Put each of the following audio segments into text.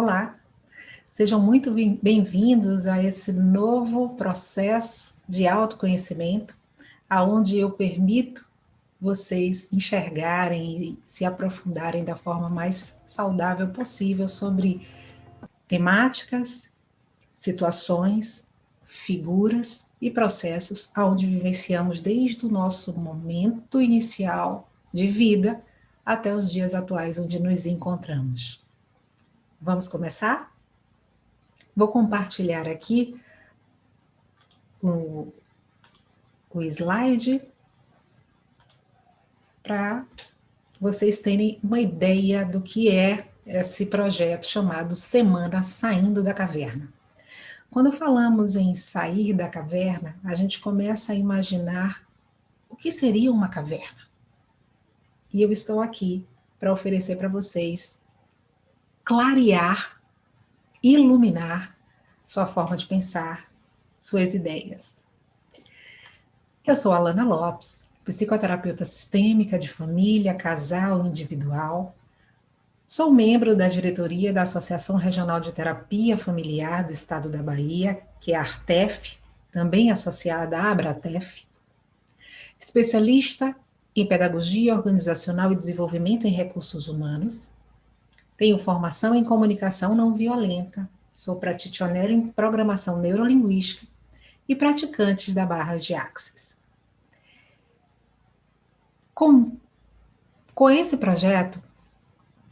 Olá, sejam muito bem-vindos a esse novo processo de autoconhecimento, aonde eu permito vocês enxergarem e se aprofundarem da forma mais saudável possível sobre temáticas, situações, figuras e processos aonde vivenciamos desde o nosso momento inicial de vida até os dias atuais onde nos encontramos. Vamos começar? Vou compartilhar aqui o, o slide para vocês terem uma ideia do que é esse projeto chamado Semana Saindo da Caverna. Quando falamos em sair da caverna, a gente começa a imaginar o que seria uma caverna. E eu estou aqui para oferecer para vocês clarear, iluminar sua forma de pensar, suas ideias. Eu sou Alana Lopes, psicoterapeuta sistêmica de família, casal e individual. Sou membro da diretoria da Associação Regional de Terapia Familiar do Estado da Bahia, que é a ARTEF, também associada à Abratef. Especialista em Pedagogia Organizacional e Desenvolvimento em Recursos Humanos. Tenho formação em Comunicação Não Violenta. Sou pratitioner em Programação Neurolinguística e praticante da Barra de Axis. Com esse projeto,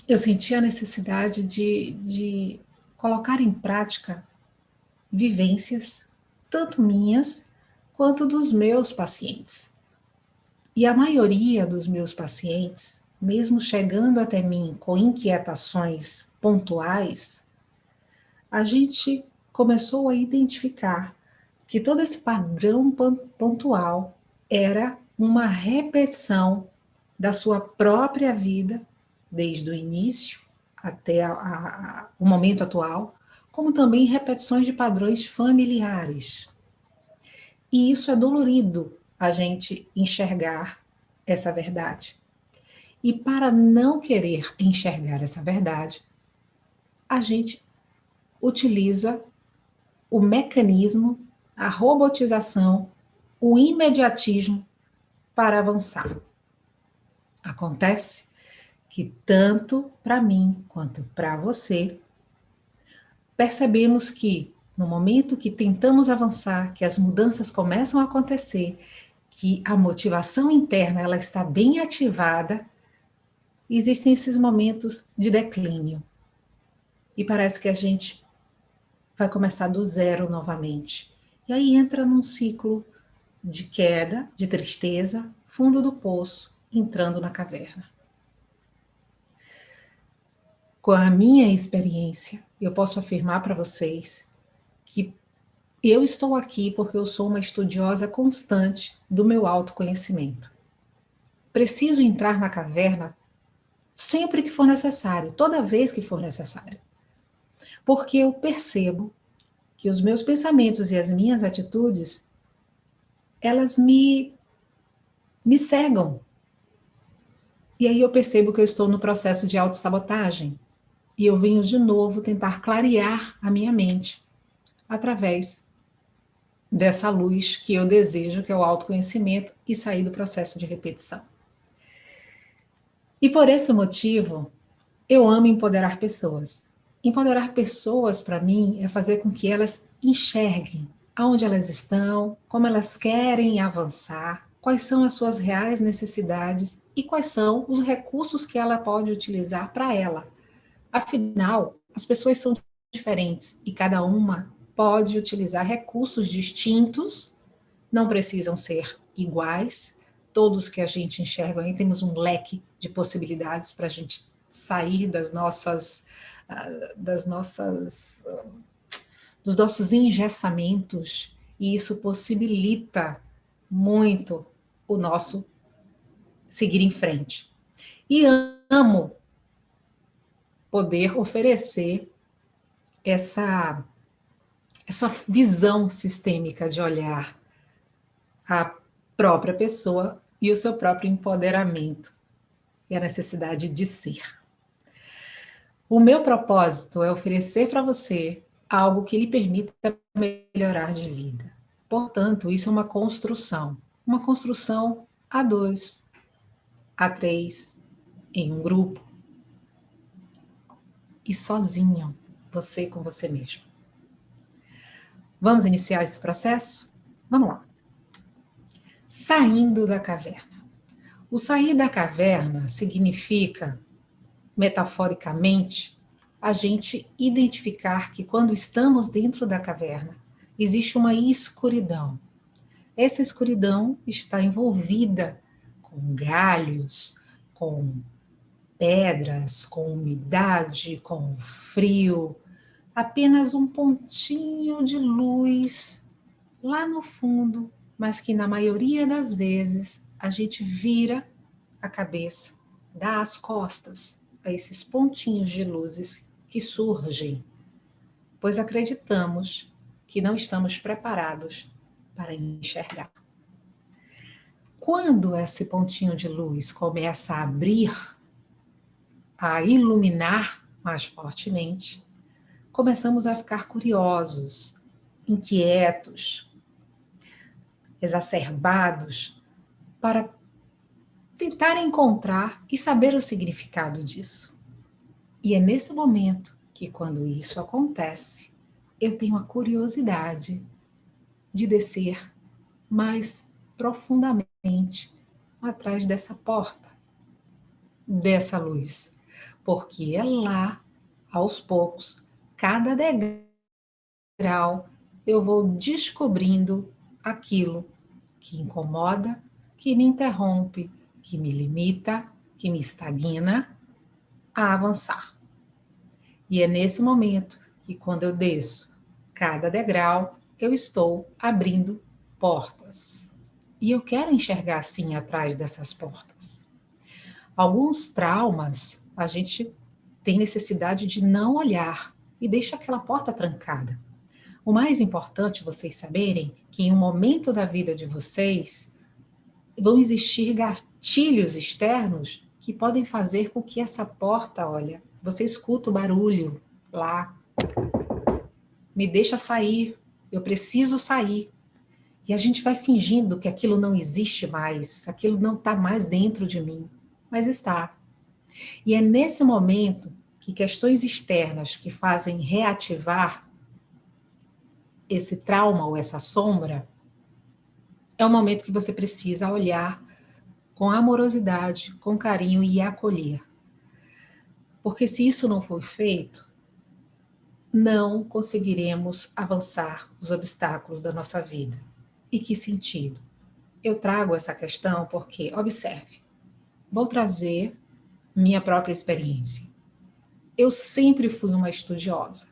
eu senti a necessidade de colocar em prática vivências, tanto minhas quanto dos meus pacientes. E a maioria dos meus pacientes, mesmo chegando até mim com inquietações pontuais, a gente começou a identificar que todo esse padrão pontual era uma repetição da sua própria vida, desde o início até o momento atual, como também repetições de padrões familiares. E isso é dolorido, a gente enxergar essa verdade. E para não querer enxergar essa verdade, a gente utiliza o mecanismo, a robotização, o imediatismo para avançar. Acontece que tanto para mim quanto para você, percebemos que no momento que tentamos avançar, que as mudanças começam a acontecer, que a motivação interna ela está bem ativada, existem esses momentos de declínio. E parece que a gente vai começar do zero novamente. E aí entra num ciclo de queda, de tristeza, fundo do poço, entrando na caverna. Com a minha experiência, eu posso afirmar para vocês que eu estou aqui porque eu sou uma estudiosa constante do meu autoconhecimento. Preciso entrar na caverna sempre que for necessário, toda vez que for necessário. Porque eu percebo que os meus pensamentos e as minhas atitudes, elas me cegam. E aí eu percebo que eu estou no processo de autossabotagem. E eu venho de novo tentar clarear a minha mente através dessa luz que eu desejo, que é o autoconhecimento, e sair do processo de repetição. E por esse motivo, eu amo empoderar pessoas. Empoderar pessoas, para mim, é fazer com que elas enxerguem aonde elas estão, como elas querem avançar, quais são as suas reais necessidades e quais são os recursos que ela pode utilizar para ela. Afinal, as pessoas são diferentes e cada uma pode utilizar recursos distintos, não precisam ser iguais. Todos que a gente enxerga aí temos um leque de possibilidades para a gente sair dos nossos engessamentos, e isso possibilita muito o nosso seguir em frente. E amo poder oferecer essa visão sistêmica de olhar a própria pessoa e o seu próprio empoderamento e a necessidade de ser. O meu propósito é oferecer para você algo que lhe permita melhorar de vida. Portanto, isso é uma construção a dois, a três, em um grupo e sozinho, você com você mesmo. Vamos iniciar esse processo? Vamos lá. Saindo da caverna. O sair da caverna significa, metaforicamente, a gente identificar que quando estamos dentro da caverna, existe uma escuridão. Essa escuridão está envolvida com galhos, com pedras, com umidade, com frio, apenas um pontinho de luz lá no fundo, mas que na maioria das vezes a gente vira a cabeça, dá as costas a esses pontinhos de luzes que surgem, pois acreditamos que não estamos preparados para enxergar. Quando esse pontinho de luz começa a abrir, a iluminar mais fortemente, começamos a ficar curiosos, inquietos, exacerbados, para tentar encontrar e saber o significado disso. E é nesse momento que, quando isso acontece, eu tenho a curiosidade de descer mais profundamente atrás dessa porta, dessa luz, porque é lá, aos poucos, cada degrau, eu vou descobrindo aquilo que incomoda, que me interrompe, que me limita, que me estagna a avançar. E é nesse momento que, quando eu desço cada degrau, eu estou abrindo portas. E eu quero enxergar assim atrás dessas portas. Alguns traumas a gente tem necessidade de não olhar e deixa aquela porta trancada. O mais importante vocês saberem que em um momento da vida de vocês vão existir gatilhos externos que podem fazer com que essa porta, olha, você escuta o barulho lá, me deixa sair, eu preciso sair. E a gente vai fingindo que aquilo não existe mais, aquilo não está mais dentro de mim, mas está. E é nesse momento que questões externas que fazem reativar esse trauma ou essa sombra, é o momento que você precisa olhar com amorosidade, com carinho e acolher. Porque se isso não for feito, não conseguiremos avançar os obstáculos da nossa vida. E que sentido? Eu trago essa questão porque, observe, vou trazer minha própria experiência. Eu sempre fui uma estudiosa,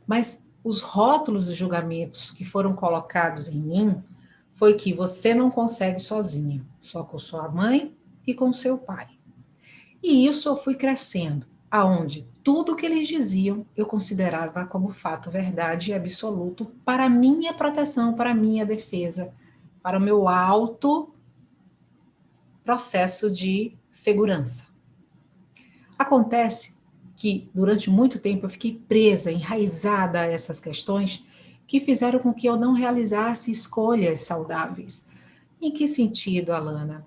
mas os rótulos e julgamentos que foram colocados em mim foi que você não consegue sozinha, só com sua mãe e com seu pai. E isso eu fui crescendo, aonde tudo o que eles diziam eu considerava como fato, verdade e absoluto para minha proteção, para minha defesa, para o meu alto processo de segurança. Acontece que durante muito tempo eu fiquei presa, enraizada a essas questões que fizeram com que eu não realizasse escolhas saudáveis. Em que sentido, Alana?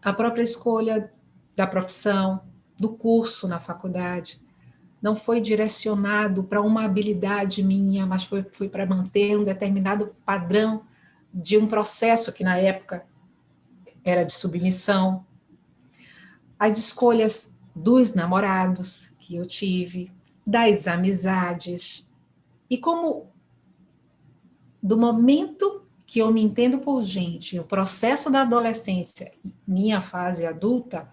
A própria escolha da profissão, do curso na faculdade, não foi direcionado para uma habilidade minha, mas foi para manter um determinado padrão de um processo que na época era de submissão. As escolhas dos namorados que eu tive, das amizades, e como do momento que eu me entendo por gente, o processo da adolescência, minha fase adulta,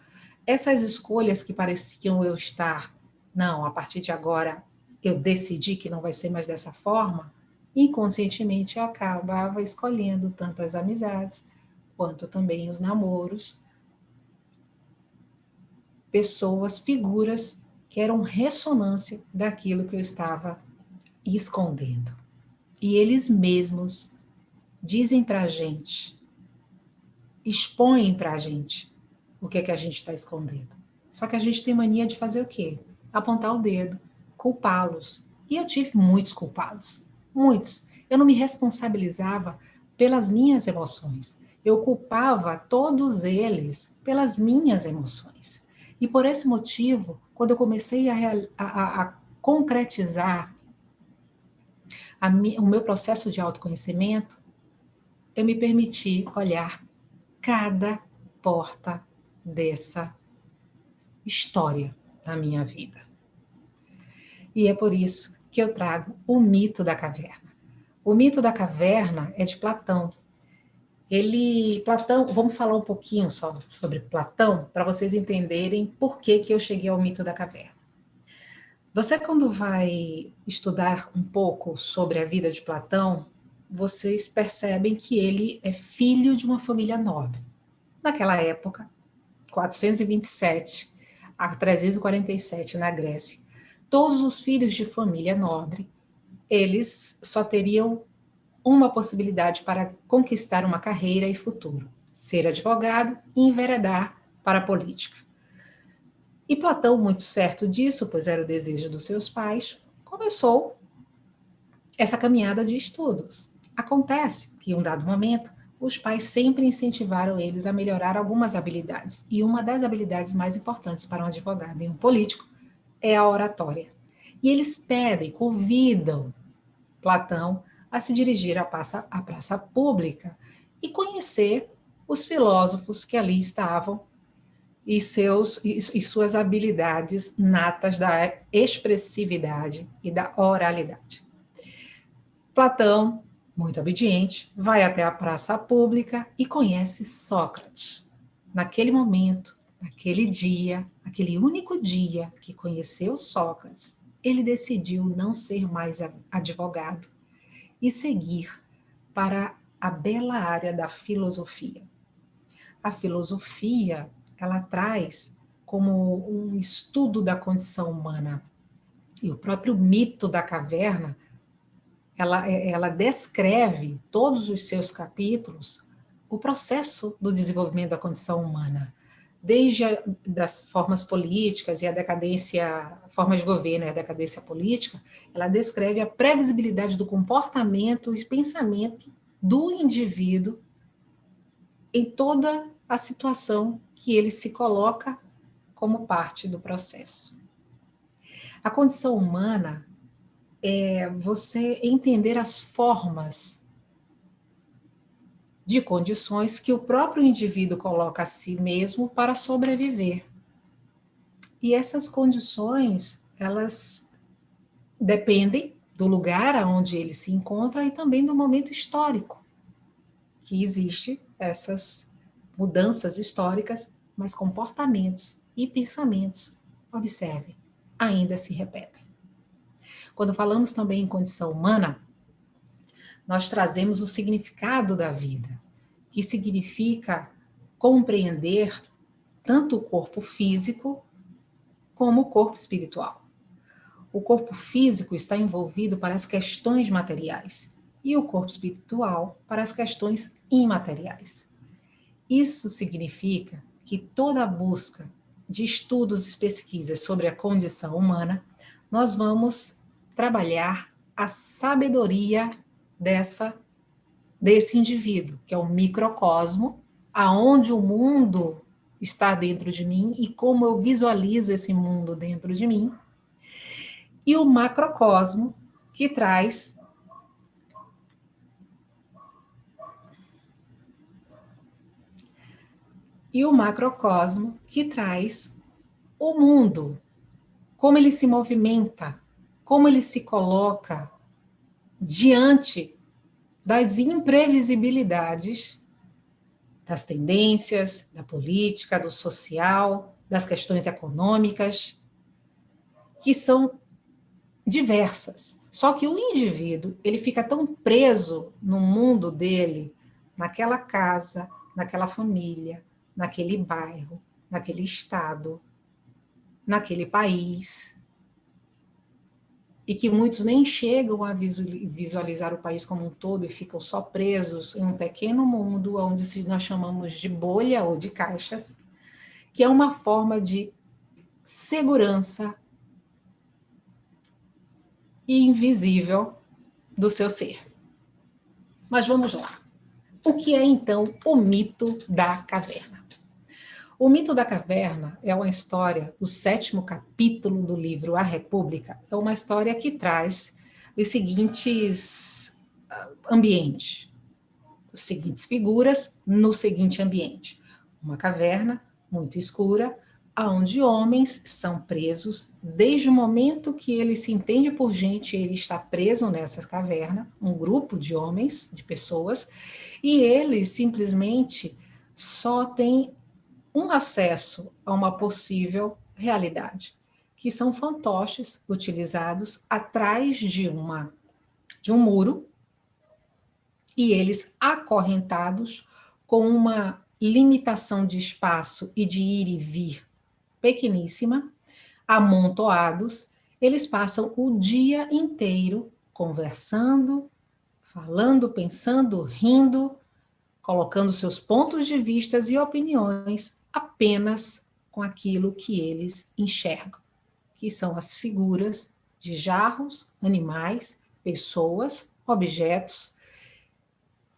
essas escolhas que pareciam eu estar, não, a partir de agora eu decidi que não vai ser mais dessa forma, inconscientemente eu acabava escolhendo tanto as amizades, quanto também os namoros, pessoas, figuras que eram ressonância daquilo que eu estava escondendo. E eles mesmos dizem para a gente, expõem para a gente o que é que a gente está escondendo. Só que a gente tem mania de fazer o quê? apontar o dedo, culpá-los. E eu tive muitos culpados, muitos. Eu não me responsabilizava pelas minhas emoções. Eu culpava todos eles pelas minhas emoções. E por esse motivo, quando eu comecei a concretizar o meu processo de autoconhecimento, eu me permiti olhar cada porta dessa história na minha vida. E é por isso que eu trago o mito da caverna. O mito da caverna é de Platão. Platão, vamos falar um pouquinho só sobre Platão, para vocês entenderem por que eu cheguei ao mito da caverna. Você, quando vai estudar um pouco sobre a vida de Platão, vocês percebem que ele é filho de uma família nobre. Naquela época, 427 a 347 na Grécia, todos os filhos de família nobre, eles só teriam uma possibilidade para conquistar uma carreira e futuro: ser advogado e enveredar para a política. E Platão, muito certo disso, pois era o desejo dos seus pais, começou essa caminhada de estudos. Acontece que, em um dado momento, os pais sempre incentivaram eles a melhorar algumas habilidades. E uma das habilidades mais importantes para um advogado e um político é a oratória. E eles pedem, convidam Platão a se dirigir à praça pública e conhecer os filósofos que ali estavam e suas habilidades natas da expressividade e da oralidade. Platão, muito obediente, vai até a praça pública e conhece Sócrates. Naquele momento, naquele dia, aquele único dia que conheceu Sócrates, ele decidiu não ser mais advogado e seguir para a bela área da filosofia. A filosofia, ela traz como um estudo da condição humana. E o próprio mito da caverna, ela descreve, todos os seus capítulos, o processo do desenvolvimento da condição humana, desde das formas políticas e a decadência, formas de governo e a decadência política. Ela descreve a previsibilidade do comportamento e pensamento do indivíduo em toda a situação que ele se coloca como parte do processo. A condição humana é você entender as formas de condições que o próprio indivíduo coloca a si mesmo para sobreviver. E essas condições, elas dependem do lugar onde ele se encontra e também do momento histórico que existe essas mudanças históricas, mas comportamentos e pensamentos, observem, ainda se repetem. Quando falamos também em condição humana, nós trazemos o significado da vida, que significa compreender tanto o corpo físico como o corpo espiritual. O corpo físico está envolvido para as questões materiais e o corpo espiritual para as questões imateriais. Isso significa que toda a busca de estudos e pesquisas sobre a condição humana, nós vamos trabalhar a sabedoria desse indivíduo, que é o microcosmo, aonde o mundo está dentro de mim e como eu visualizo esse mundo dentro de mim, e o macrocosmo, que traz o mundo, como ele se movimenta, como ele se coloca diante das imprevisibilidades, das tendências, da política, do social, das questões econômicas, que são diversas. Só que o indivíduo, ele fica tão preso no mundo dele, naquela casa, naquela família, naquele bairro, naquele estado, naquele país, e que muitos nem chegam a visualizar o país como um todo e ficam só presos em um pequeno mundo, onde nós chamamos de bolha ou de caixas, que é uma forma de segurança e invisível do seu ser. Mas vamos lá. O que é, então, o mito da caverna? O mito da caverna é uma história, o 7º capítulo do livro A República, é uma história que traz os seguintes ambientes, as seguintes figuras no seguinte ambiente. Uma caverna muito escura, onde homens são presos, desde o momento que ele se entende por gente, ele está preso nessa caverna, um grupo de homens, de pessoas, e eles simplesmente só têm um acesso a uma possível realidade, que são fantoches utilizados atrás de um muro, e eles acorrentados com uma limitação de espaço e de ir e vir pequeníssima, amontoados, eles passam o dia inteiro conversando, falando, pensando, rindo, colocando seus pontos de vista e opiniões apenas com aquilo que eles enxergam, que são as figuras de jarros, animais, pessoas, objetos,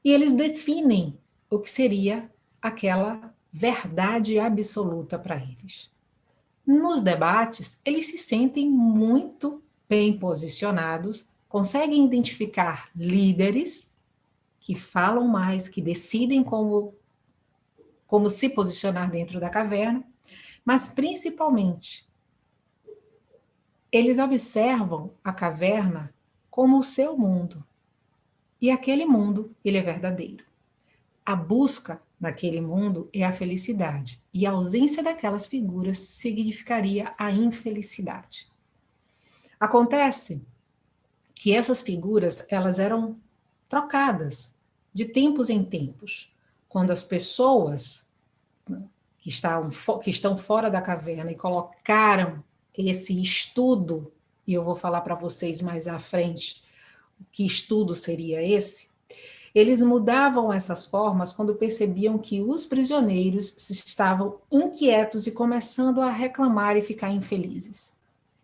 e eles definem o que seria aquela verdade absoluta para eles. Nos debates, eles se sentem muito bem posicionados, conseguem identificar líderes que falam mais, que decidem como se posicionar dentro da caverna, mas principalmente, eles observam a caverna como o seu mundo. E aquele mundo, ele é verdadeiro. A busca naquele mundo é a felicidade, e a ausência daquelas figuras significaria a infelicidade. Acontece que essas figuras, elas eram trocadas de tempos em tempos, quando as pessoas que estão fora da caverna e colocaram esse estudo, e eu vou falar para vocês mais à frente que estudo seria esse, eles mudavam essas formas quando percebiam que os prisioneiros estavam inquietos e começando a reclamar e ficar infelizes.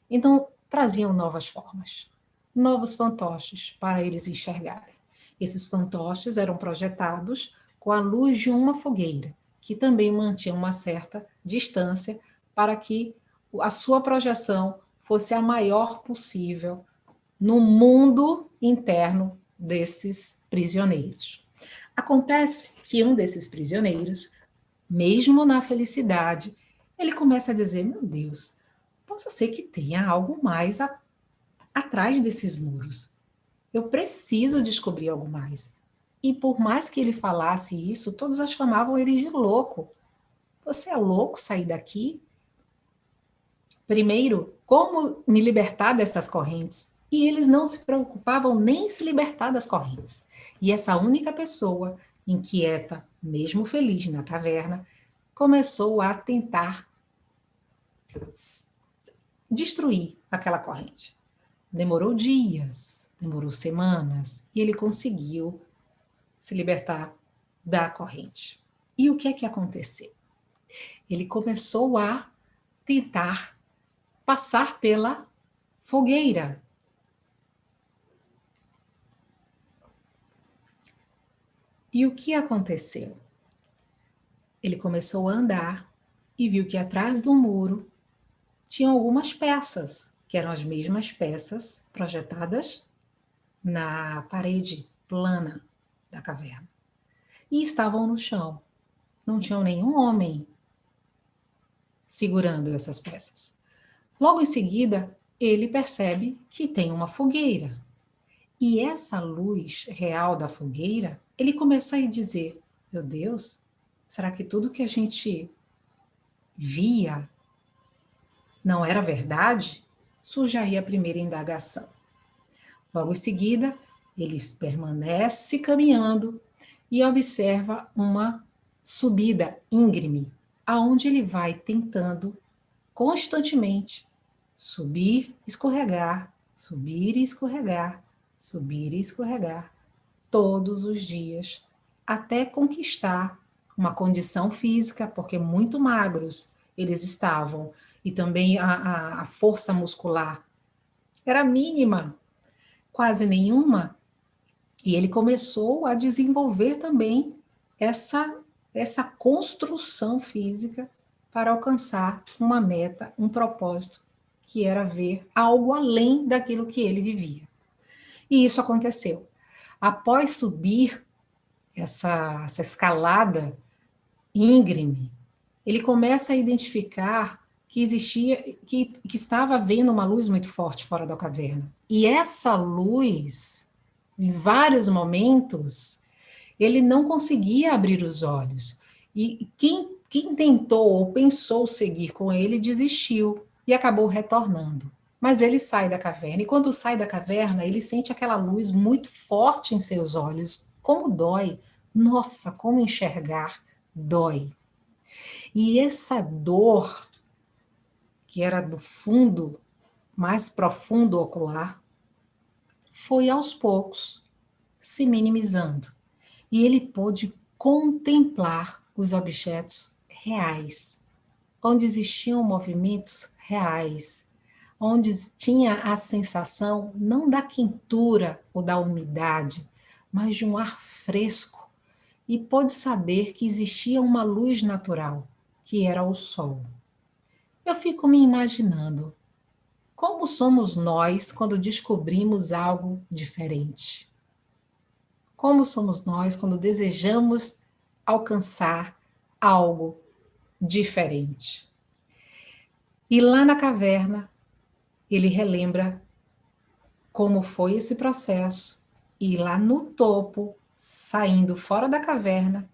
Então, traziam novas formas, novos fantoches para eles enxergarem. Esses fantoches eram projetados com a luz de uma fogueira, que também mantinha uma certa distância para que a sua projeção fosse a maior possível no mundo interno desses prisioneiros. Acontece que um desses prisioneiros, mesmo na felicidade, ele começa a dizer: meu Deus, possa ser que tenha algo mais atrás desses muros. Eu preciso descobrir algo mais. E por mais que ele falasse isso, todos chamavam ele de louco. Você é louco sair daqui? Primeiro, como me libertar dessas correntes? E eles não se preocupavam nem em se libertar das correntes. E essa única pessoa, inquieta, mesmo feliz na caverna, começou a tentar destruir aquela corrente. Demorou dias, demorou semanas, e ele conseguiu se libertar da corrente. E o que é que aconteceu? Ele começou a tentar passar pela fogueira. E o que aconteceu? Ele começou a andar e viu que atrás do muro tinham algumas peças, que eram as mesmas peças projetadas na parede plana da caverna. E estavam no chão. Não tinham nenhum homem segurando essas peças. Logo em seguida, ele percebe que tem uma fogueira. E essa luz real da fogueira, ele começa a dizer: meu Deus, será que tudo que a gente via não era verdade? Surge aí a primeira indagação. Logo em seguida, ele permanece caminhando e observa uma subida íngreme, aonde ele vai tentando constantemente subir, escorregar, subir e escorregar, subir e escorregar, todos os dias, até conquistar uma condição física, porque muito magros eles estavam, e também a força muscular era mínima, quase nenhuma, e ele começou a desenvolver também essa construção física para alcançar uma meta, um propósito, que era ver algo além daquilo que ele vivia. E isso aconteceu. Após subir essa escalada íngreme, ele começa a identificar que existia, que estava havendo uma luz muito forte fora da caverna. E essa luz, em vários momentos, ele não conseguia abrir os olhos. E quem tentou ou pensou seguir com ele desistiu e acabou retornando. Mas ele sai da caverna, e quando sai da caverna, ele sente aquela luz muito forte em seus olhos. Como dói! Nossa, como enxergar dói. E essa dor, que era do fundo, mais profundo ocular, foi aos poucos se minimizando. E ele pôde contemplar os objetos reais, onde existiam movimentos reais, onde tinha a sensação não da quentura ou da umidade, mas de um ar fresco, e pôde saber que existia uma luz natural, que era o sol. Eu fico me imaginando como somos nós quando descobrimos algo diferente. Como somos nós quando desejamos alcançar algo diferente. E lá na caverna, ele relembra como foi esse processo, e lá no topo, saindo fora da caverna,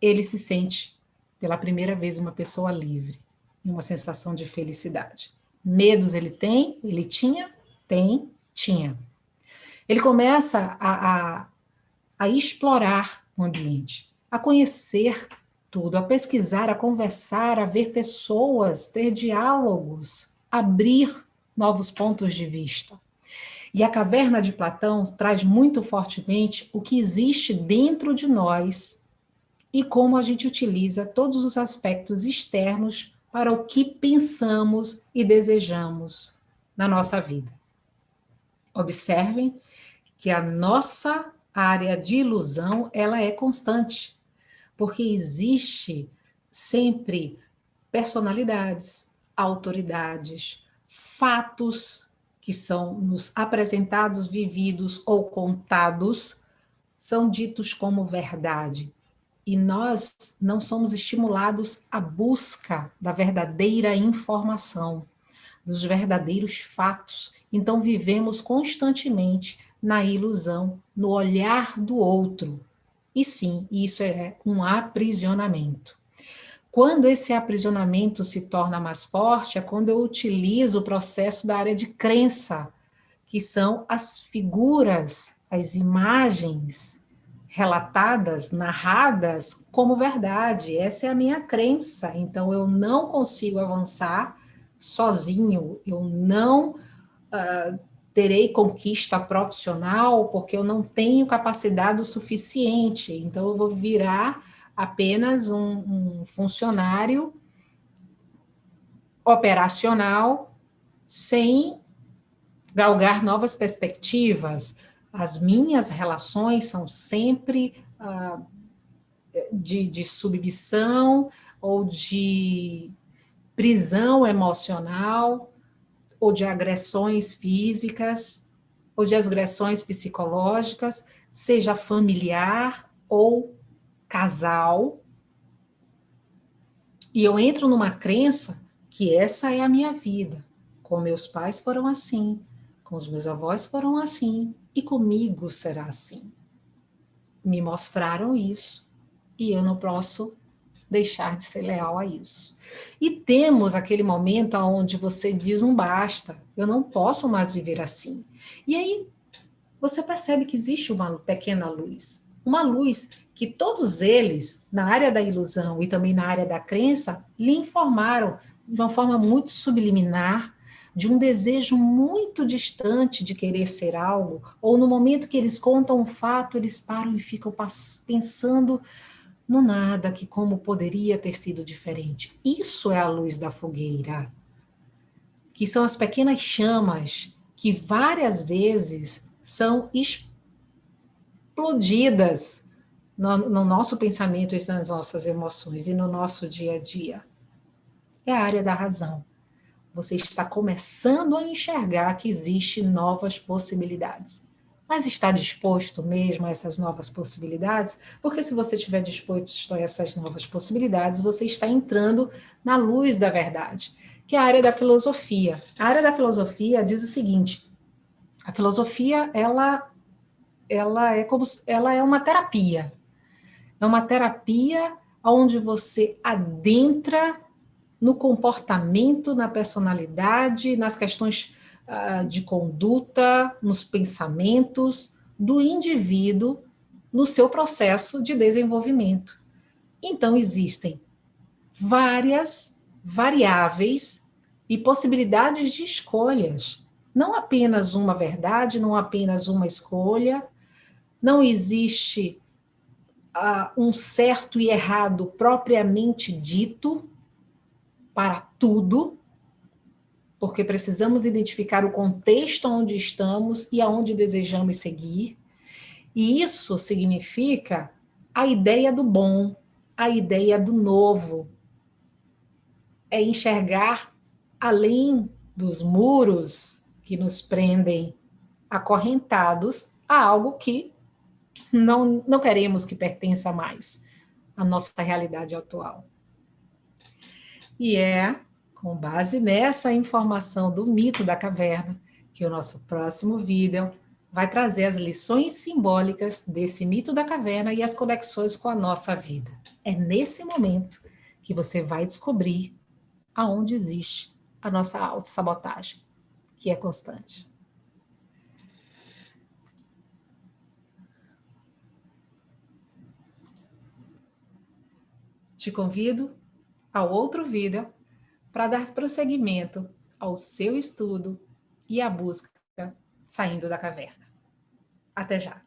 ele se sente pela primeira vez uma pessoa livre, uma sensação de felicidade. Medos ele tinha, tinha. Ele começa a explorar o ambiente, a conhecer tudo, a pesquisar, a conversar, a ver pessoas, ter diálogos, abrir novos pontos de vista. E a caverna de Platão traz muito fortemente o que existe dentro de nós e como a gente utiliza todos os aspectos externos para o que pensamos e desejamos na nossa vida. Observem que a nossa área de ilusão, ela é constante, porque existe sempre personalidades, autoridades, fatos que são nos apresentados, vividos ou contados, são ditos como verdade. E nós não somos estimulados à busca da verdadeira informação, dos verdadeiros fatos. Então vivemos constantemente na ilusão, no olhar do outro. E sim, isso é um aprisionamento. Quando esse aprisionamento se torna mais forte, é quando eu utilizo o processo da área de crença, que são as figuras, as imagens relatadas, narradas como verdade. Essa é a minha crença. Então, eu não consigo avançar sozinho, eu não terei conquista profissional porque eu não tenho capacidade o suficiente. Então, eu vou virar apenas um funcionário operacional sem galgar novas perspectivas. As minhas relações são sempre de submissão ou de prisão emocional, ou de agressões físicas, ou de agressões psicológicas, seja familiar ou casal. E eu entro numa crença que essa é a minha vida. Com meus pais foram assim, com os meus avós foram assim, e comigo será assim. Me mostraram isso, e eu não posso deixar de ser leal a isso. E temos aquele momento onde você diz um basta, eu não posso mais viver assim. E aí você percebe que existe uma pequena luz, uma luz que todos eles, na área da ilusão e também na área da crença, lhe informaram de uma forma muito subliminar, de um desejo muito distante de querer ser algo, ou no momento que eles contam um fato, eles param e ficam pensando no nada, que como poderia ter sido diferente. Isso é a luz da fogueira, que são as pequenas chamas que várias vezes são explodidas no nosso pensamento e nas nossas emoções e no nosso dia a dia. É a área da razão. Você está começando a enxergar que existem novas possibilidades. Mas está disposto mesmo a essas novas possibilidades? Porque se você estiver disposto a essas novas possibilidades, você está entrando na luz da verdade, que é a área da filosofia. A área da filosofia diz o seguinte: a filosofia ela é uma terapia. É uma terapia onde você adentra no comportamento, na personalidade, nas questões de conduta, nos pensamentos do indivíduo no seu processo de desenvolvimento. Então, existem várias variáveis e possibilidades de escolhas. Não apenas uma verdade, não apenas uma escolha, não existe um certo e errado propriamente dito para tudo, porque precisamos identificar o contexto onde estamos e aonde desejamos seguir. E isso significa a ideia do bom, a ideia do novo. É enxergar além dos muros que nos prendem acorrentados a algo que não queremos que pertença mais à nossa realidade atual. E é com base nessa informação do mito da caverna que o nosso próximo vídeo vai trazer as lições simbólicas desse mito da caverna e as conexões com a nossa vida. É nesse momento que você vai descobrir aonde existe a nossa autossabotagem, que é constante. Te convido ao outro vídeo para dar prosseguimento ao seu estudo e à busca saindo da caverna. Até já!